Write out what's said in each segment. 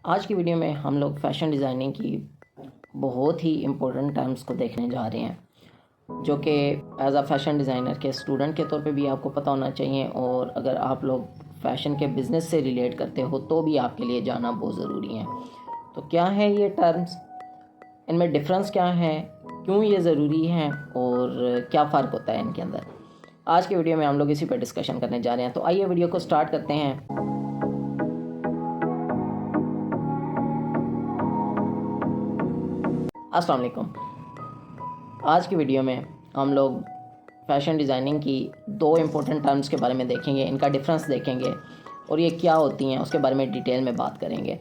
आज की वीडियो में हम लोग फैशन डिज़ाइनिंग की बहुत ही इम्पोर्टेंट टर्म्स को देखने जा रहे हैं, जो कि एज अ फैशन डिज़ाइनर के स्टूडेंट के तौर पे भी आपको पता होना चाहिए, और अगर आप लोग फैशन के बिज़नेस से रिलेट करते हो तो भी आपके लिए जानना बहुत ज़रूरी है। तो क्या है ये टर्म्स, इनमें डिफरेंस क्या है, क्यों ये ज़रूरी हैं और क्या फ़र्क होता है इनके अंदर, आज की वीडियो में हम लोग इसी पर डिस्कशन करने जा रहे हैं। तो आइए वीडियो को स्टार्ट करते हैं। अस्सलाम वालेकुम। आज की वीडियो में हम लोग फ़ैशन डिज़ाइनिंग की दो इम्पोर्टेंट टर्म्स के बारे में देखेंगे, इनका डिफरेंस देखेंगे और ये क्या होती हैं उसके बारे में डिटेल में बात करेंगे।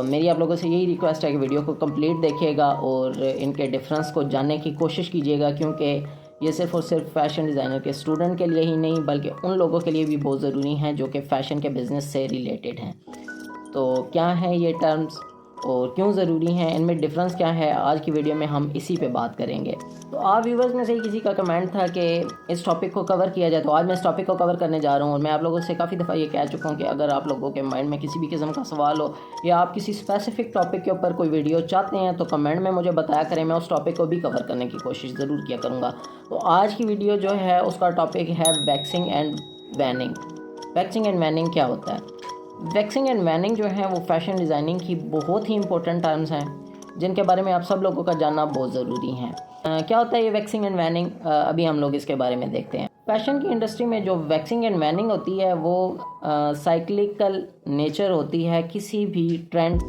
मेरी आप लोगों से यही रिक्वेस्ट है कि वीडियो को कंप्लीट देखिएगा और इनके डिफरेंस को जानने की कोशिश कीजिएगा, क्योंकि ये सिर्फ़ और सिर्फ फ़ैशन डिज़ाइनर के स्टूडेंट के लिए ही नहीं बल्कि उन लोगों के लिए भी बहुत ज़रूरी हैं जो कि फ़ैशन के बिज़नेस से रिलेटेड हैं। तो क्या है ये टर्म्स और क्यों ज़रूरी हैं, इनमें डिफरेंस क्या है, आज की वीडियो में हम इसी पे बात करेंगे। तो आप व्यूवर्स में से ही किसी का कमेंट था कि इस टॉपिक को कवर किया जाए, तो आज मैं इस टॉपिक को कवर करने जा रहा हूँ। और मैं आप लोगों से काफ़ी दफ़ा ये कह चुका हूँ कि अगर आप लोगों के माइंड में किसी भी किस्म का सवाल हो या आप किसी स्पेसिफिक टॉपिक के ऊपर कोई वीडियो चाहते हैं तो कमेंट में मुझे बताया करें, मैं उस टॉपिक को भी कवर करने की कोशिश ज़रूर किया करूँगा। तो आज की वीडियो जो है उसका टॉपिक है waxing and waning. Waxing and waning क्या होता है? वैक्सिंग एंड वैनिंग जो है वो फैशन डिज़ाइनिंग की बहुत ही इंपॉर्टेंट टर्म्स हैं जिनके बारे में आप सब लोगों का जानना बहुत ज़रूरी है। क्या होता है ये वैक्सिंग एंड वैनिंग, अभी हम लोग इसके बारे में देखते हैं। फैशन की इंडस्ट्री में जो वैक्सिंग एंड वैनिंग होती है वो साइक्लिकल नेचर होती है किसी भी ट्रेंड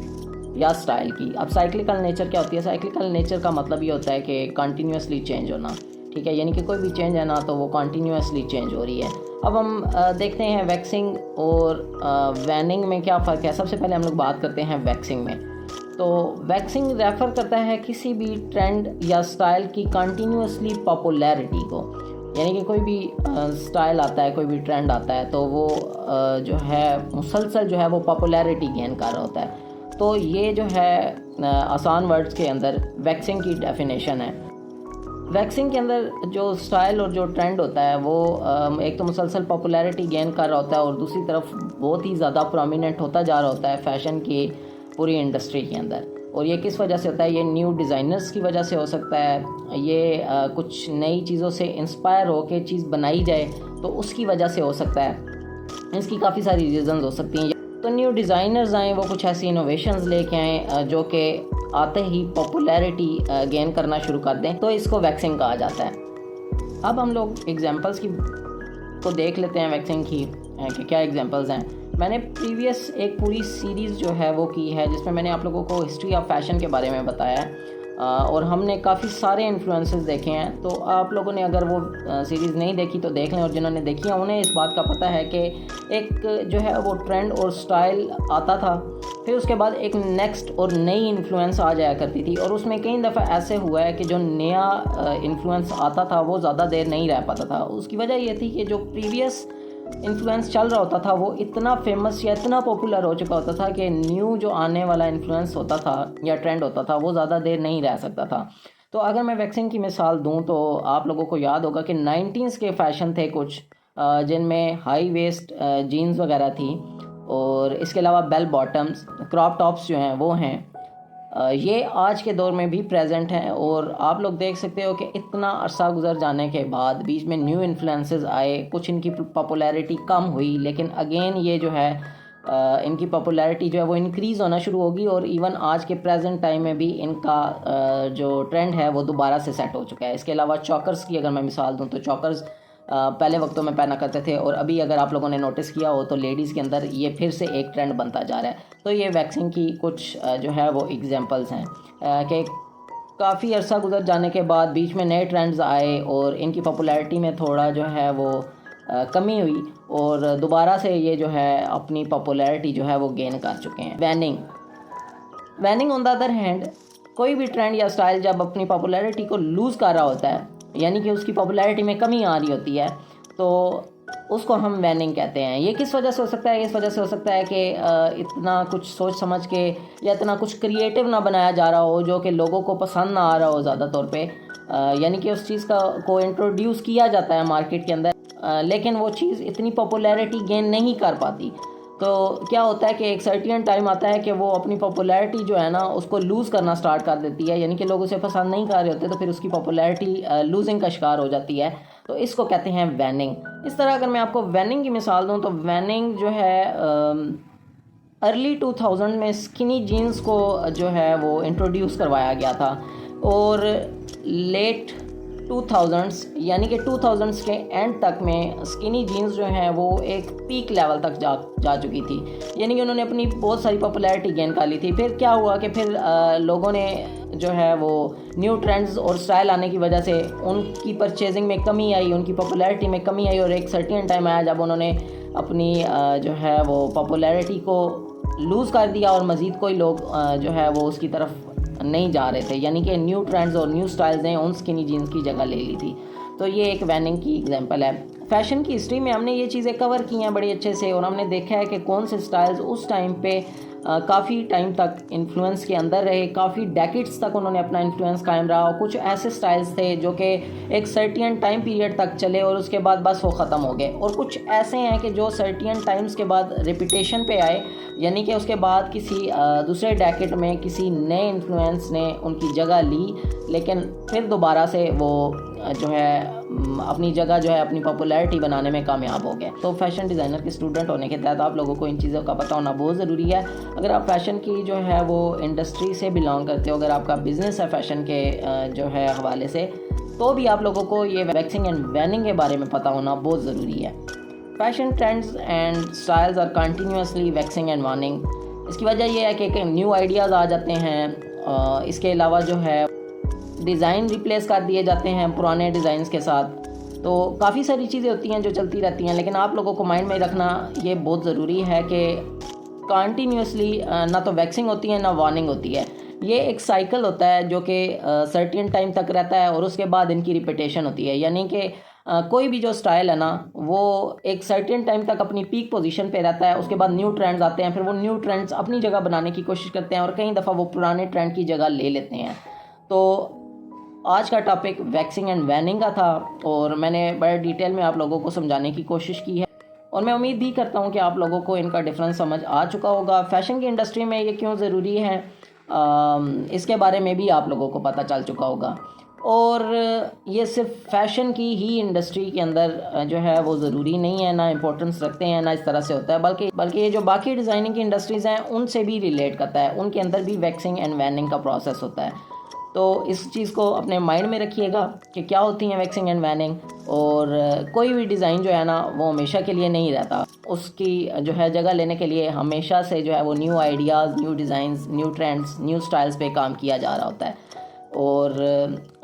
या स्टाइल की। अब साइक्लिकल नेचर क्या होती है? साइक्लिकल नेचर का मतलब ये होता है कि कंटिन्यूसली चेंज होना, ठीक है, यानी कि कोई भी चेंज है ना तो वो कंटिन्यूसली चेंज हो रही है। अब हम देखते हैं वैक्सिंग और वैनिंग में क्या फ़र्क है। सबसे पहले हम लोग बात करते हैं वैक्सिंग में। तो वैक्सिंग रेफ़र करता है किसी भी ट्रेंड या स्टाइल की कंटिन्यूसली पॉपुलैरिटी को, यानी कि कोई भी स्टाइल आता है, कोई भी ट्रेंड आता है तो वो जो है मुसलसल जो है वो पॉपुलैरिटी गेन कर रहा होता है। तो ये जो है आसान वर्ड्स के अंदर वैक्सिंग की डेफिनेशन है। वैक्सिंग के अंदर जो स्टाइल और जो ट्रेंड होता है वो एक तो मुसलसल पॉपुलैरिटी गेन कर रहा होता है और दूसरी तरफ बहुत ही ज़्यादा प्रोमिनेंट होता जा रहा होता है फ़ैशन की पूरी इंडस्ट्री के अंदर। और ये किस वजह से होता है? ये न्यू डिज़ाइनर्स की वजह से हो सकता है, ये कुछ नई चीज़ों से इंस्पायर हो के चीज़ बनाई जाए तो उसकी वजह से हो सकता है। इसकी काफ़ी सारी रीज़न्स हो सकती हैं। तो न्यू डिज़ाइनर्स आएँ, वो कुछ ऐसी इनोवेशंस लेके आएँ जो कि आते ही पॉपुलैरिटी गेन करना शुरू कर दें, तो इसको वैक्सिंग कहा जाता है। अब हम लोग एग्जांपल्स की को देख लेते हैं वैक्सिंग की कि क्या एग्जांपल्स हैं। मैंने प्रीवियस एक पूरी सीरीज़ जो है वो की है जिसमें मैंने आप लोगों को हिस्ट्री ऑफ फैशन के बारे में बताया है और हमने काफ़ी सारे इन्फ्लुएंसेस देखे हैं। तो आप लोगों ने अगर वो सीरीज़ नहीं देखी तो देख लें, और जिन्होंने देखी है उन्हें इस बात का पता है कि एक जो है वो ट्रेंड और स्टाइल आता था, फिर उसके बाद एक नेक्स्ट और नई इन्फ्लुएंस आ जाया करती थी, और उसमें कई दफ़ा ऐसे हुआ है कि जो नया इन्फ्लुएंस आता था वो ज़्यादा देर नहीं रह पाता था। उसकी वजह ये थी कि जो प्रीवियस इन्फ्लुएंस चल रहा होता था वो इतना फेमस या इतना पॉपुलर हो चुका होता था कि न्यू जो आने वाला इन्फ्लुएंस होता था या ट्रेंड होता था वो ज़्यादा देर नहीं रह सकता था। तो अगर मैं वैक्सिंग की मिसाल दूं तो आप लोगों को याद होगा कि 90s के फ़ैशन थे कुछ जिनमें हाई वेस्ट जीन्स वगैरह थी, और इसके अलावा बेल बॉटम्स, क्रॉप टॉप्स जो हैं वो हैं। ये आज के दौर में भी प्रेजेंट हैं, और आप लोग देख सकते हो कि इतना अरसा गुजर जाने के बाद बीच में न्यू इन्फ्लुएंसेस आए, कुछ इनकी पॉपुलैरिटी कम हुई लेकिन अगेन ये जो है इनकी पॉपुलैरिटी जो है वो इंक्रीज़ होना शुरू होगी, और इवन आज के प्रेजेंट टाइम में भी इनका जो ट्रेंड है वो दोबारा से सेट हो चुका है। इसके अलावा चॉकर्स की अगर मैं मिसाल दूँ तो चॉकर्स पहले वक्तों में पहना करते थे, और अभी अगर आप लोगों ने नोटिस किया हो तो लेडीज़ के अंदर ये फिर से एक ट्रेंड बनता जा रहा है। तो ये वैक्सिंग की कुछ जो है वो एग्जांपल्स हैं कि काफ़ी अरसा गुजर जाने के बाद बीच में नए ट्रेंड्स आए और इनकी पॉपुलैरिटी में थोड़ा जो है वो कमी हुई, और दोबारा से ये जो है अपनी पॉपुलैरिटी जो है वो गेन कर चुके हैं। Waning on the other hand, कोई भी ट्रेंड या स्टाइल जब अपनी पॉपुलैरिटी को लूज़ कर रहा होता है, यानी कि उसकी पॉपुलैरिटी में कमी आ रही होती है, तो उसको हम वैनिंग कहते हैं। ये किस वजह से हो सकता है? इस वजह से हो सकता है कि इतना कुछ सोच समझ के या इतना कुछ क्रिएटिव ना बनाया जा रहा हो जो कि लोगों को पसंद ना आ रहा हो ज़्यादा तौर पे, यानी कि उस चीज़ को इंट्रोड्यूस किया जाता है मार्केट के अंदर, लेकिन वो चीज़ इतनी पॉपुलैरिटी गेन नहीं कर पाती। तो क्या होता है कि एक सर्टेन टाइम आता है कि वो अपनी पॉपुलैरिटी जो है ना उसको लूज़ करना स्टार्ट कर देती है, यानी कि लोग उसे पसंद नहीं कर रहे होते तो फिर उसकी पॉपुलैरिटी लूजिंग का शिकार हो जाती है। तो इसको कहते हैं वैनिंग। इस तरह अगर मैं आपको वैनिंग की मिसाल दूँ तो वैनिंग जो है अर्ली 2000 में स्किनी जीन्स को जो है वो इंट्रोड्यूस करवाया गया था, और लेट 2000s यानी कि 2000s के एंड तक में स्किनी जीन्स जो हैं वो एक पीक लेवल तक जा चुकी थी, यानी कि उन्होंने अपनी बहुत सारी पॉपुलैरिटी गेन कर ली थी। फिर क्या हुआ कि फिर लोगों ने जो है वो न्यू ट्रेंड्स और स्टाइल आने की वजह से उनकी परचेजिंग में कमी आई, उनकी पॉपुलैरिटी में कमी आई, और एक सर्टेन टाइम आया जब उन्होंने अपनी जो है वो पॉपुलैरिटी को लूज़ कर दिया और मज़ीद कोई लोग जो है वो उसकी तरफ नहीं जा रहे थे, यानी कि न्यू ट्रेंड्स और न्यू स्टाइल्स ने उन स्किनी जीन्स की जगह ले ली थी। तो ये एक वैनिंग की एग्जांपल है। फ़ैशन की हिस्ट्री में हमने ये चीज़ें कवर की हैं बड़ी अच्छे से, और हमने देखा है कि कौन से स्टाइल्स उस टाइम पे काफ़ी टाइम तक इन्फ्लुएंस के अंदर रहे, काफ़ी डेकेड्स तक उन्होंने अपना इन्फ्लुएंस कायम रहा, और कुछ ऐसे स्टाइल्स थे जो कि एक सर्टेन टाइम पीरियड तक चले और उसके बाद बस वो ख़त्म हो गए, और कुछ ऐसे हैं कि जो सर्टेन टाइम्स के बाद रिपीटेशन पे आए, यानी कि उसके बाद किसी दूसरे डेकेड में किसी नए इन्फ्लुएंस ने उनकी जगह ली, लेकिन फिर दोबारा से वो जो है अपनी जगह जो है अपनी पॉपुलैरिटी बनाने में कामयाब हो गए। तो फैशन डिज़ाइनर के स्टूडेंट होने के तहत आप लोगों को इन चीज़ों का पता होना बहुत ज़रूरी है। अगर आप फैशन की जो है वो इंडस्ट्री से बिलोंग करते हो, अगर आपका बिज़नेस है फैशन के जो है हवाले से, तो भी आप लोगों को ये वैक्सिंग एंड वैनिंग के बारे में पता होना बहुत ज़रूरी है। Fashion trends and styles are continuously waxing and waning. इसकी वजह यह है कि न्यू आइडियाज़ आ जाते हैं, इसके अलावा जो है डिज़ाइन रिप्लेस कर दिए जाते हैं पुराने डिज़ाइंस के साथ। तो काफ़ी सारी चीज़ें होती हैं जो चलती रहती हैं, लेकिन आप लोगों को माइंड में रखना ये बहुत ज़रूरी है कि कंटिन्यूसली ना तो वैक्सिंग होती है ना वार्निंग होती है। ये एक साइकिल होता है जो कि सर्टेन टाइम तक रहता है और उसके बाद इनकी रिपीटेशन होती है, यानी कि कोई भी जो स्टाइल है ना वो एक सर्टेन टाइम तक अपनी पीक पोजीशन पे रहता है, उसके बाद न्यू ट्रेंड्स आते हैं, फिर वो न्यू ट्रेंड्स अपनी जगह बनाने की कोशिश करते हैं और कई दफ़ा वो पुराने ट्रेंड की जगह ले लेते हैं। तो आज का टॉपिक वैक्सिंग एंड वैनिंग का था, और मैंने बड़े डिटेल में आप लोगों को समझाने की कोशिश की है, और मैं उम्मीद भी करता हूं कि आप लोगों को इनका डिफरेंस समझ आ चुका होगा। फ़ैशन की इंडस्ट्री में ये क्यों ज़रूरी है इसके बारे में भी आप लोगों को पता चल चुका होगा। और ये सिर्फ फ़ैशन की ही इंडस्ट्री के अंदर जो है वो ज़रूरी नहीं है, ना इम्पोर्टेंस रखते हैं, ना इस तरह से होता है, बल्कि ये जो बाकी डिज़ाइनिंग की इंडस्ट्रीज़ हैं उनसे भी रिलेट करता है, उनके अंदर भी वैक्सिंग एंड वैनिंग का प्रोसेस होता है। तो इस चीज़ को अपने माइंड में रखिएगा कि क्या होती हैं वैक्सिंग एंड वैनिंग, और कोई भी डिज़ाइन जो है ना वो हमेशा के लिए नहीं रहता, उसकी जो है जगह लेने के लिए हमेशा से जो है वो new ideas, new designs, new trends, new styles पे काम किया जा रहा होता है, और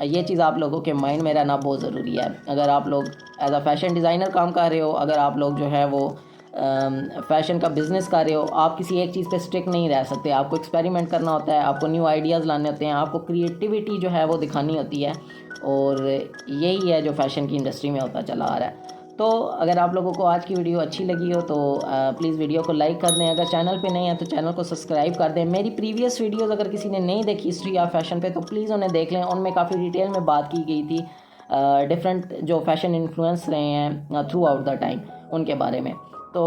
ये चीज़ आप लोगों के माइंड में रहना बहुत ज़रूरी है। अगर आप लोग एज अ फैशन डिज़ाइनर काम कर रहे हो, अगर आप लोग जो है वो फ़ैशन का बिज़नेस कर रहे हो, आप किसी एक चीज़ पे स्टिक नहीं रह सकते, आपको एक्सपेरिमेंट करना होता है, आपको न्यू आइडियाज़ लाने होते हैं, आपको क्रिएटिविटी जो है वो दिखानी होती है, और यही है जो फ़ैशन की इंडस्ट्री में होता चला आ रहा है। तो अगर आप लोगों को आज की वीडियो अच्छी लगी हो तो प्लीज़ वीडियो को लाइक कर दें, अगर चैनल पे नहीं है तो चैनल को सब्सक्राइब कर दें। मेरी प्रीवियस वीडियोज़ अगर किसी ने नहीं देखी हिस्ट्री ऑफ फैशन पे तो प्लीज़ उन्हें देख लें, उनमें काफ़ी डिटेल में बात की गई थी डिफरेंट जो फैशन इन्फ्लुएंस रहे हैं थ्रू आउट द टाइम उनके बारे में। तो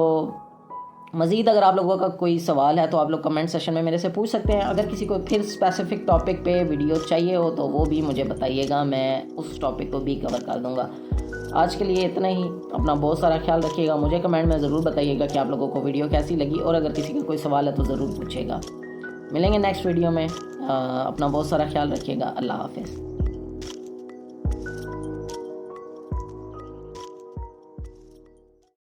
मज़ीद अगर आप लोगों का कोई सवाल है तो आप लोग कमेंट सेशन में मेरे से पूछ सकते हैं। अगर किसी को फिर स्पेसिफिक टॉपिक पे वीडियो चाहिए हो तो वो भी मुझे बताइएगा, मैं उस टॉपिक को भी कवर कर दूँगा। आज के लिए इतना ही, अपना बहुत सारा ख्याल रखिएगा। मुझे कमेंट में ज़रूर बताइएगा कि आप लोगों को वीडियो कैसी लगी, और अगर किसी का कोई सवाल है तो ज़रूर पूछेगा। मिलेंगे नेक्स्ट वीडियो में, अपना बहुत सारा ख्याल रखिएगा। अल्लाह हाफ़िज़।